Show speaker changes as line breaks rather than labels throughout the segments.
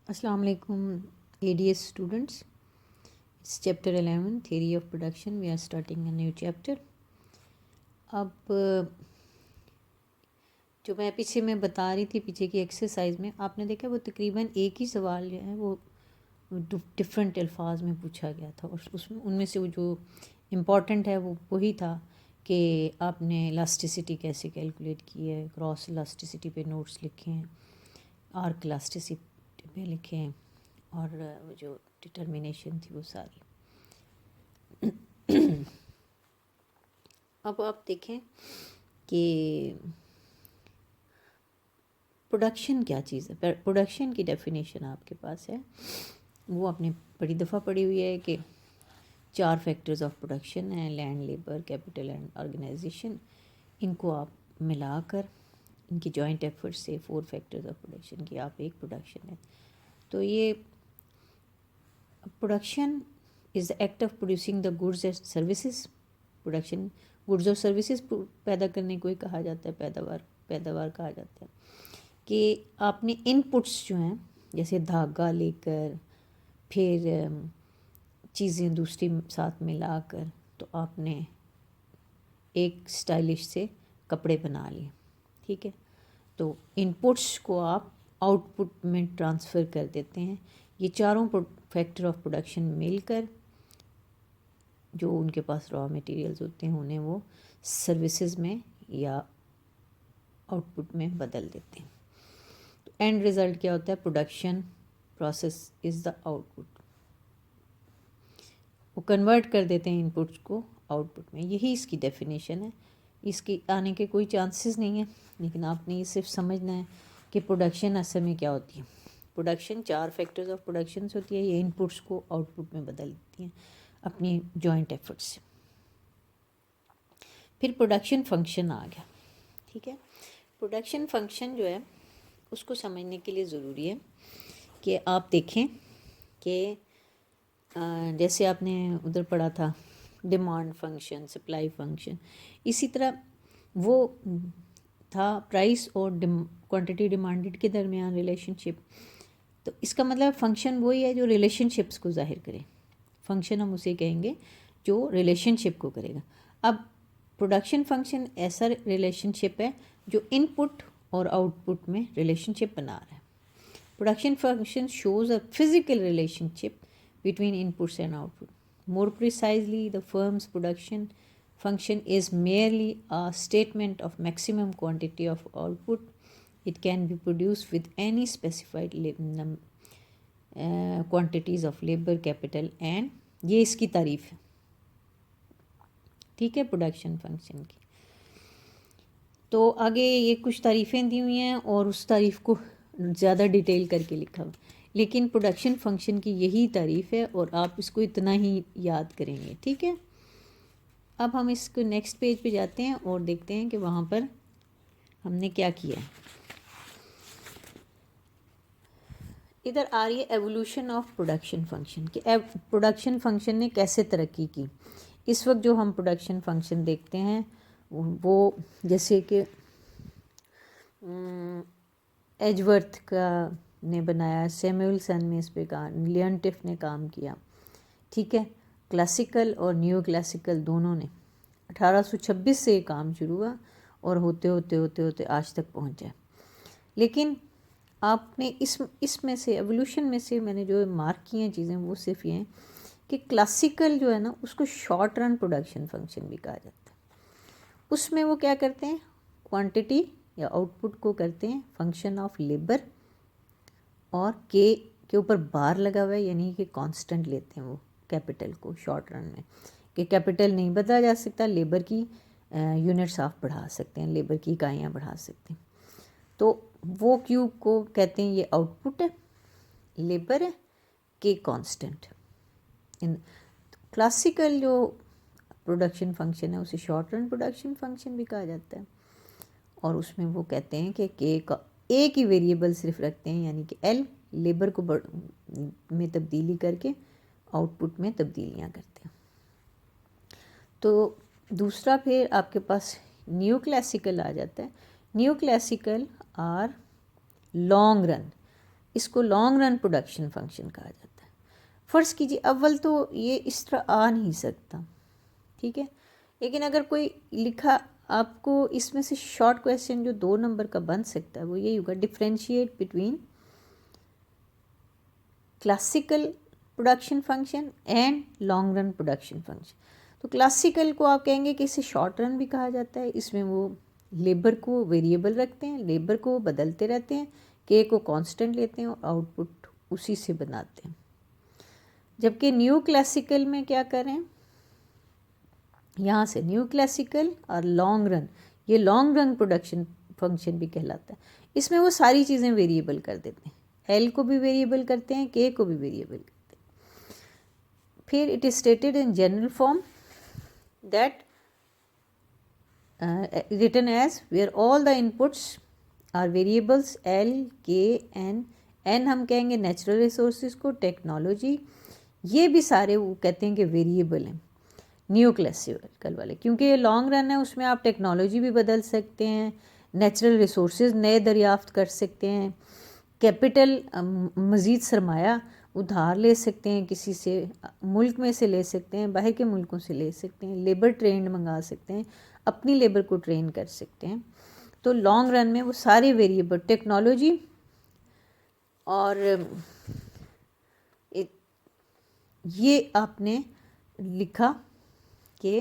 Assalamu alaikum ADS students. It's chapter 11 theory of production. We are starting a new chapter. अब जो मैं पीछे में बता रही थी पीछे की एक्सरसाइज में आपने देखा वो तकरीबन एक ही सवाल जो है वो डिफरेंट अल्फाज में पूछा गया था और उसमें उनमें से वो जो इम्पॉर्टेंट है वो वही था कि आपने इलास्टिसिटी कैसे कैलकुलेट की है, क्रॉस इलास्टिसिटी पे नोट्स लिखे हैं, आर्क इलास्टिसिटी पे लिखे हैं और वो जो डिटर्मिनेशन थी वो सारी। अब आप देखें कि प्रोडक्शन क्या चीज़ है। प्रोडक्शन की डेफिनेशन आपके पास है, वो आपने बड़ी दफ़ा पढ़ी हुई है कि 4 फैक्टर्स ऑफ प्रोडक्शन हैं, land, labour, capital and organisation. इनको आप मिलाकर इनकी जॉइंट एफर्ट से 4 फैक्टर्स ऑफ प्रोडक्शन की आप एक प्रोडक्शन है। तो ये production is the act of producing the goods and services. Production goods और सर्विसेज पैदा करने को ही कहा जाता है, पैदावार कहा जाता है। कि आपने इनपुट्स जो हैं जैसे धागा लेकर फिर चीज़ें दूसरी साथ मिलाकर तो आपने एक स्टाइलिश से कपड़े बना लिए, ठीक है। तो इनपुट्स को आप आउटपुट में ट्रांसफ़र कर देते हैं। ये चारों फैक्टर ऑफ प्रोडक्शन मिलकर जो उनके पास रॉ मटेरियल्स होते हैं उन्हें वो सर्विसेज में या आउटपुट में बदल देते हैं। तो एंड रिज़ल्ट क्या होता है? Production process is the output. वो कन्वर्ट कर देते हैं इनपुट्स को आउटपुट में। यही इसकी डेफिनेशन है। इसके आने के कोई चांसेस नहीं है, लेकिन आपने ये सिर्फ समझना है कि प्रोडक्शन असल में क्या होती है। प्रोडक्शन 4 फैक्टर्स ऑफ प्रोडक्शन होती है। ये इनपुट्स को आउटपुट में बदल देती हैं अपनी जॉइंट एफर्ट से। फिर प्रोडक्शन फंक्शन आ गया, ठीक है। प्रोडक्शन फंक्शन जो है उसको समझने के लिए ज़रूरी है कि आप देखें कि जैसे आपने उधर पढ़ा था डिमांड फंक्शन, सप्लाई फंक्शन, इसी तरह वो था प्राइस और क्वांटिटी डिमांडेड के दरमियान रिलेशनशिप। तो इसका मतलब फंक्शन वही है जो रिलेशनशिप्स को जाहिर करे। फंक्शन हम उसे कहेंगे जो रिलेशनशिप को करेगा। अब प्रोडक्शन फंक्शन ऐसा रिलेशनशिप है जो इनपुट और आउटपुट में रिलेशनशिप बना रहा है। Production function shows a physical relationship between inputs and output. More precisely, the firm's production function is merely a statement of maximum quantity of output. It can be produced with any specified quantities of labor, capital and ये इसकी तारीफ है, ठीक है, production function की। तो आगे ये कुछ तारीफ़ें दी हुई हैं और उस तारीफ़ को ज़्यादा डिटेल करके लिखा हुआ, लेकिन प्रोडक्शन फंक्शन की यही तारीफ़ है और आप इसको इतना ही याद करेंगे, ठीक है। अब हम इसको नेक्स्ट पेज पे जाते हैं और देखते हैं कि वहाँ पर हमने क्या किया है। इधर आ रही है एवोल्यूशन ऑफ प्रोडक्शन फंक्शन कि प्रोडक्शन फंक्शन ने कैसे तरक्की की। इस वक्त जो हम प्रोडक्शन फंक्शन देखते हैं वो जैसे कि एजवर्थ का ने बनाया, सैमुअलसन ने इस पे काम, लियनटिफ ने काम किया, ठीक है। क्लासिकल और न्यू क्लासिकल दोनों ने 1826 से काम शुरू हुआ और होते होते होते होते आज तक पहुंच जाए। लेकिन आपने इसमें से एवोल्यूशन में से मैंने जो मार्क किए हैं चीज़ें वो सिर्फ ये हैं कि क्लासिकल जो है ना उसको शॉर्ट रन प्रोडक्शन फंक्शन भी कहा जाता है। उसमें वो क्या करते हैं, क्वांटिटी या आउटपुट को करते हैं फंक्शन ऑफ लेबर और के ऊपर बार लगा हुआ है, यानी कि कांस्टेंट लेते हैं वो कैपिटल को शॉर्ट रन में, कि कैपिटल नहीं बदला जा सकता, लेबर की यूनिट्स आप बढ़ा सकते हैं, लेबर की इकाइयाँ बढ़ा सकते हैं। तो वो क्यूब को कहते हैं ये आउटपुट है, लेबर है, के कांस्टेंट। इन क्लासिकल जो प्रोडक्शन फंक्शन है उसे शॉर्ट रन प्रोडक्शन फंक्शन भी कहा जाता है और उसमें वो कहते हैं कि के का एक ही वेरिएबल सिर्फ रखते हैं, यानी कि एल, लेबर को में तब्दीली करके आउटपुट में तब्दीलियाँ करते हैं। तो दूसरा फिर आपके पास न्यू क्लासिकल आ जाता है। New classical or long run इसको लॉन्ग रन प्रोडक्शन फंक्शन कहा जाता है। फ़र्ज़ कीजिए अव्वल तो ये इस तरह आ नहीं सकता, ठीक है, लेकिन अगर कोई लिखा आपको इसमें से शॉर्ट क्वेश्चन जो 2 नंबर का बन सकता है वो यही होगा, differentiate between classical production function and long run production function. तो क्लासिकल को आप कहेंगे कि इसे शॉर्ट रन भी कहा जाता है, इसमें वो लेबर को वेरिएबल रखते हैं, लेबर को बदलते रहते हैं, के को कांस्टेंट लेते हैं और आउटपुट उसी से बनाते हैं। जबकि न्यू क्लासिकल में क्या करें, यहाँ से न्यू क्लासिकल और लॉन्ग रन, ये लॉन्ग रन प्रोडक्शन फंक्शन भी कहलाता है। इसमें वो सारी चीज़ें वेरिएबल कर देते हैं, एल को भी वेरिएबल करते हैं, के को भी वेरिएबल करते हैं। फिर it is stated in general form that written as where all the inputs are variables L, K, N हम कहेंगे नेचुरल रिसोर्सेज को, टेक्नोलॉजी, ये भी सारे वो कहते हैं कि वेरिएबल हैं न्यू क्लासिकल वाले, क्योंकि ये लॉन्ग रन है, उसमें आप टेक्नोलॉजी भी बदल सकते हैं, नेचुरल रिसोर्सेज नए दरियाफ्त कर सकते हैं, कैपिटल मज़ीद सरमाया उधार ले सकते हैं, किसी से मुल्क में से ले सकते हैं, बाहर के मुल्कों से ले सकते हैं, लेबर ट्रेंड मंगा सकते हैं, अपनी लेबर को ट्रेन कर सकते हैं। तो लॉन्ग रन में वो सारे वेरिएबल टेक्नोलॉजी और ये आपने लिखा कि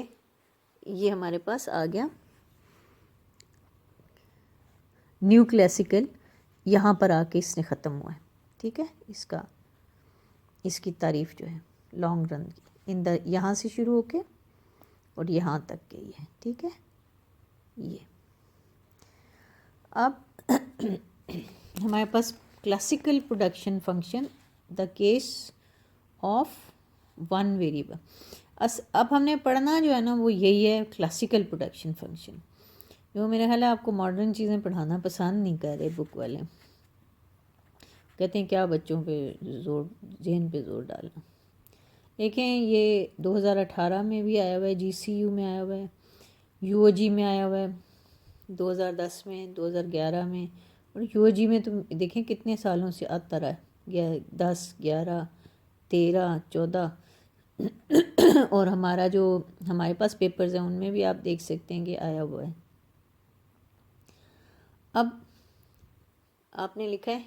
ये हमारे पास आ गया न्यू क्लासिकल, यहाँ पर आके इसने ख़त्म हुआ है, ठीक है। इसकी तारीफ़ जो है लॉन्ग रन की इन द यहाँ से शुरू होके और यहाँ तक के ये है, ठीक है। ये अब हमारे पास classical production function the case of one variable. अब हमने पढ़ना जो है ना वो यही है, क्लासिकल प्रोडक्शन फंक्शन। जो मेरा ख्याल है आपको मॉडर्न चीज़ें पढ़ाना पसंद नहीं कर रहे बुक वाले, कहते हैं क्या बच्चों पे जोर, जहन पे जोर डालना। देखें ये 2018 में भी आया हुआ है, GCU में आया हुआ है, UOG में आया हुआ है 2010 में, 2011 में, और UOG में तो देखें कितने सालों से आता रहा है, 10, 11, 13, 14 और हमारा जो हमारे पास पेपर्स हैं उनमें भी आप देख सकते हैं कि आया हुआ है। अब आपने लिखा है,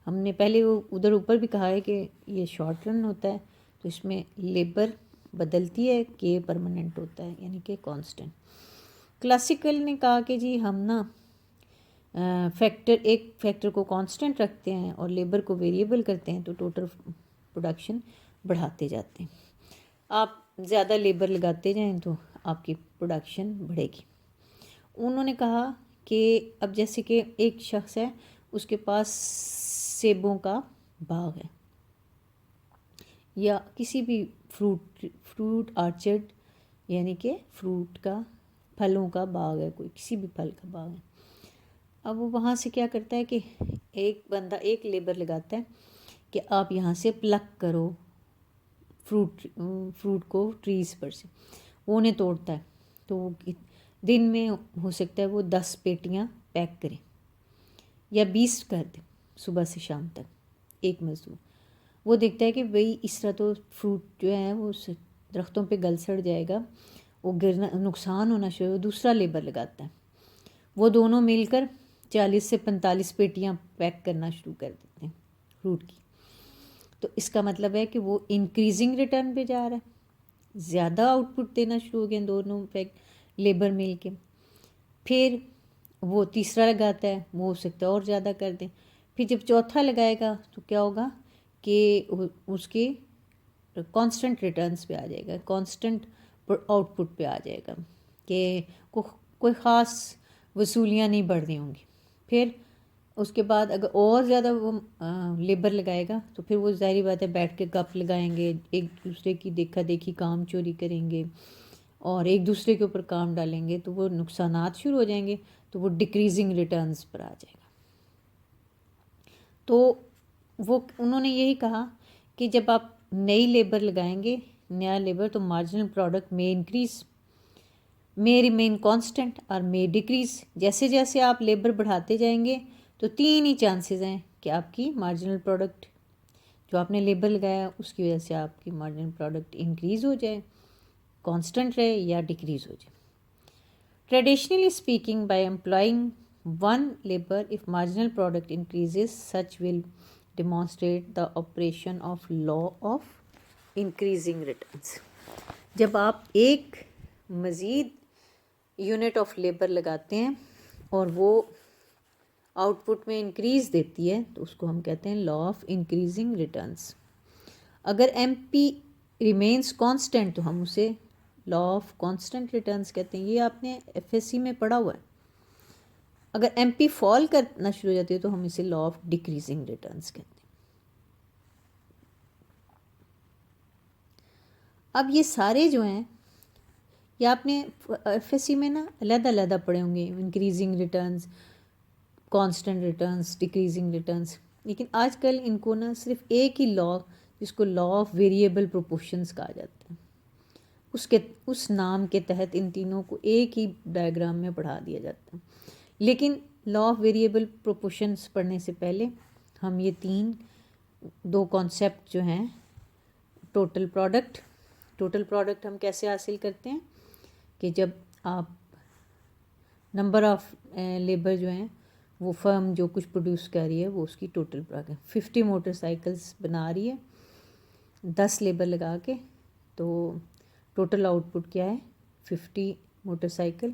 हमने पहले वो उधर ऊपर भी कहा है कि ये शॉर्ट रन होता है, तो इसमें लेबर बदलती है, के परमानेंट होता है यानी कि कांस्टेंट। क्लासिकल ने कहा कि जी हम ना एक फैक्टर को कांस्टेंट रखते हैं और लेबर को वेरिएबल करते हैं, तो टोटल प्रोडक्शन बढ़ाते जाते हैं। आप ज़्यादा लेबर लगाते जाएं तो आपकी प्रोडक्शन बढ़ेगी। उन्होंने कहा कि अब जैसे कि एक शख्स है, उसके पास सेबों का बाग है या किसी भी फ्रूट आर्चर्ड यानी कि फ्रूट का, फलों का बाग है, कोई किसी भी फल का बाग है। अब वो वहाँ से क्या करता है कि एक बंदा एक लेबर लगाता है कि आप यहाँ से प्लक करो फ्रूट को ट्रीज़ पर से, वो उन्हें तोड़ता है। तो वो दिन में हो सकता है वो 10 पेटियाँ पैक करे या 20 कर दे सुबह से शाम तक, एक मजदूर। वो देखता है कि भाई इस तरह तो फ्रूट जो है वो दरख्तों पे गल सड़ जाएगा, वो गिरना, नुकसान होना शुरू हो, दूसरा लेबर लगाता है। वो दोनों मिलकर 40 से 45 पेटियाँ पैक करना शुरू कर देते हैं फ्रूट की। तो इसका मतलब है कि वो इंक्रीजिंग रिटर्न पे जा रहा है, ज़्यादा आउटपुट देना शुरू हो गए दोनों पैक लेबर मिल के। फिर वो तीसरा लगाता है, वो हो सकता है और ज़्यादा कर दें। फिर जब चौथा लगाएगा तो क्या होगा कि उसके कांस्टेंट रिटर्न्स पे आ जाएगा, कांस्टेंट आउटपुट पे आ जाएगा कि कोई ख़ास वसूलियाँ नहीं बढ़ रही होंगी। फिर उसके बाद अगर और ज़्यादा वो लेबर लगाएगा तो फिर वो ज़ाहिर बात है बैठ के गप लगाएंगे, एक दूसरे की देखा देखी काम चोरी करेंगे और एक दूसरे के ऊपर काम डालेंगे, तो वो नुकसानात शुरू हो जाएंगे, तो वो डिक्रीजिंग रिटर्न्स पर आ जाएगा। तो वो उन्होंने यही कहा कि जब आप नई लेबर लगाएंगे, नया लेबर, तो मार्जिनल प्रोडक्ट में इंक्रीज, मे रिमेन कांस्टेंट और मे डिक्रीज। जैसे जैसे आप लेबर बढ़ाते जाएंगे तो 3 ही चांसेस हैं कि आपकी मार्जिनल प्रोडक्ट जो आपने लेबर लगाया उसकी वजह से आपकी मार्जिनल प्रोडक्ट इंक्रीज़ हो जाए, कांस्टेंट रहे या डिक्रीज़ हो जाए। Traditionally speaking, by employing one labour if marginal product increases such will demonstrate the operation of law of increasing returns. जब आप एक मज़ीद यूनिट ऑफ लेबर लगाते हैं और वो आउटपुट में इंक्रीज़ देती है तो उसको हम कहते हैं लॉ ऑफ इंक्रीजिंग रिटर्न्स। अगर एमपी रिमेन्स कांस्टेंट तो हम उसे लॉ ऑफ कांस्टेंट रिटर्न्स कहते हैं। ये आपने एफएससी में पढ़ा हुआ है। अगर एमपी फॉल करना शुरू हो जाती है तो हम इसे लॉ ऑफ डिक्रीजिंग रिटर्न्स कहते हैं। अब ये सारे जो हैं ये आपने एफएससी में ना अलग-अलग पढ़े होंगे, increasing returns, constant returns, decreasing returns. लेकिन आजकल इनको ना सिर्फ एक ही लॉ, जिसको लॉ ऑफ वेरिएबल प्रोपोर्शंस कहा जाता है, उस नाम के तहत इन तीनों को एक ही डायग्राम में पढ़ा दिया जाता है। लेकिन लॉ ऑफ वेरिएबल प्रोपोर्शंस पढ़ने से पहले हम ये दो कॉन्सेप्ट जो हैं, टोटल प्रोडक्ट हम कैसे हासिल करते हैं कि जब आप नंबर ऑफ लेबर जो हैं वो फर्म जो कुछ प्रोड्यूस कर रही है वो उसकी टोटल प्रोडक्ट 50 मोटरसाइकिल्स बना रही है 10 लेबर लगा के, तो टोटल आउटपुट क्या है 50 मोटरसाइकिल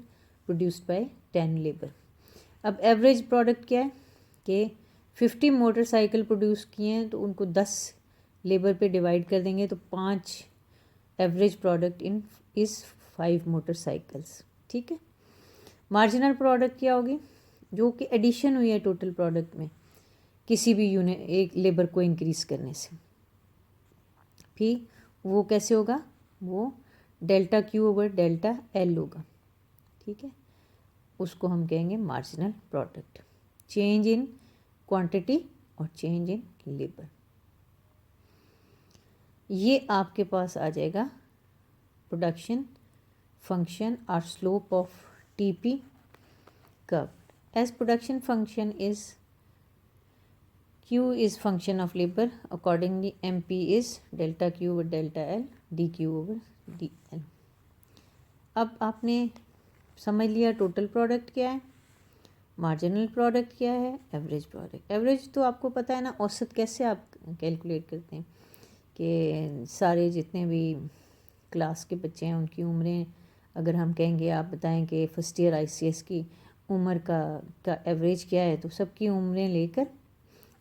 प्रोड्यूस्ड बाय 10 लेबर। अब एवरेज प्रोडक्ट क्या है कि 50 मोटरसाइकिल प्रोड्यूस किए हैं तो उनको 10 लेबर पे डिवाइड कर देंगे तो 5 एवरेज प्रोडक्ट इस 5 मोटरसाइकिल्स। ठीक है। मार्जिनल प्रोडक्ट क्या होगी, जो कि एडिशन हुई है टोटल प्रोडक्ट में किसी भी यूनिट एक लेबर को इंक्रीज़ करने से। फिर वो कैसे होगा, वो delta Q over delta L होगा। ठीक है, उसको हम कहेंगे marginal product. Change in quantity और चेंज इन लेबर। ये आपके पास आ जाएगा प्रोडक्शन फंक्शन और slope of TP curve. As production function is Q is function of labor, accordingly MP is delta Q over delta L dQ over dL। अब आपने समझ लिया टोटल प्रोडक्ट क्या है, मार्जिनल प्रोडक्ट क्या है, एवरेज प्रोडक्ट। एवरेज तो आपको पता है ना, औसत कैसे आप कैलकुलेट करते हैं कि सारे जितने भी क्लास के बच्चे हैं उनकी उम्रें, अगर हम कहेंगे आप बताएं कि फर्स्ट ईयर ICS की उम्र का एवरेज क्या है, तो सबकी उम्रें लेकर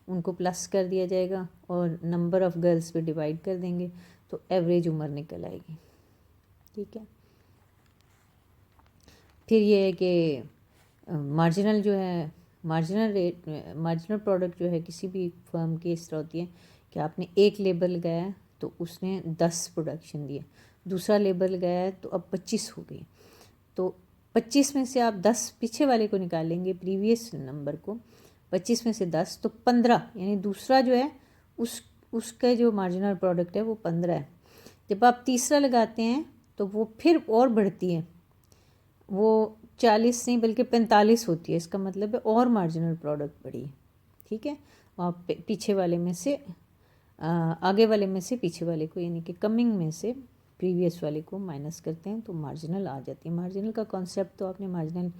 उनको प्लस कर दिया जाएगा और नंबर ऑफ़ गर्ल्स पे डिवाइड कर देंगे तो एवरेज उम्र निकल आएगी। ठीक है। फिर ये है कि मार्जिनल जो है, मार्जिनल प्रोडक्ट जो है किसी भी फर्म की इस तरह होती है कि आपने एक लेबर लगाया तो उसने 10 प्रोडक्शन दिए, दूसरा लेबर लगाया तो अब 25 हो गई, तो 25 में से आप 10 पीछे वाले को निकालेंगे, प्रीवियस नंबर को, 25 में से 10 तो 15, यानी दूसरा जो है उसका जो मार्जिनल प्रोडक्ट है वो 15 है। जब आप तीसरा लगाते हैं तो वो फिर और बढ़ती है, वो 40 नहीं बल्कि 45 होती है। इसका मतलब है और मार्जिनल प्रोडक्ट बढ़ी है। ठीक है। आप पीछे वाले में से आगे वाले में से पीछे वाले को, यानी कि कमिंग में से प्रीवियस वाले को माइनस करते हैं तो मार्जिनल आ जाती है। मार्जिनल का कॉन्सेप्ट तो आपने मार्जिनल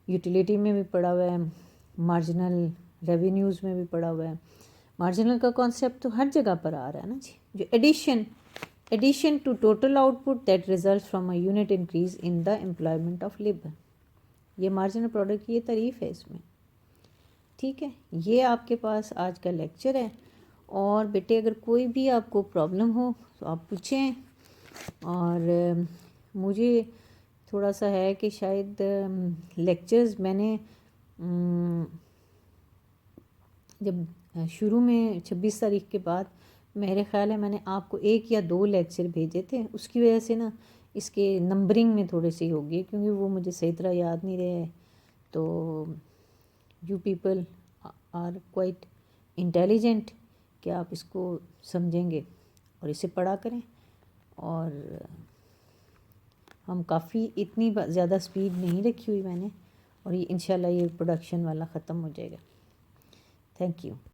यूटिलिटी में भी पढ़ा हुआ है, मार्जिनल रेवेन्यूज़ में भी पढ़ा हुआ है। मार्जिनल का कॉन्सेप्ट तो हर जगह पर आ रहा है ना जी। जो addition to total output that result from a unit increase in the employment of labour, ये मार्जिनल प्रोडक्ट की ये तारीफ है इसमें। ठीक है, ये आपके पास आज का लेक्चर है। और बेटे अगर कोई भी आपको प्रॉब्लम हो तो आप पूछें। और मुझे थोड़ा सा है कि शायद लेक्चर्स मैंने जब शुरू में 26 तारीख के बाद मेरे ख़्याल है मैंने आपको 1 या 2 लेक्चर भेजे थे, उसकी वजह से ना इसके नंबरिंग में थोड़ी सी होगी क्योंकि वो मुझे सही तरह याद नहीं रहे। तो you people are quite intelligent कि आप इसको समझेंगे और इसे पढ़ा करें। और हम काफ़ी इतनी ज़्यादा स्पीड नहीं रखी हुई मैंने, और ये इंशाल्लाह ये प्रोडक्शन वाला ख़त्म हो जाएगा। Thank you.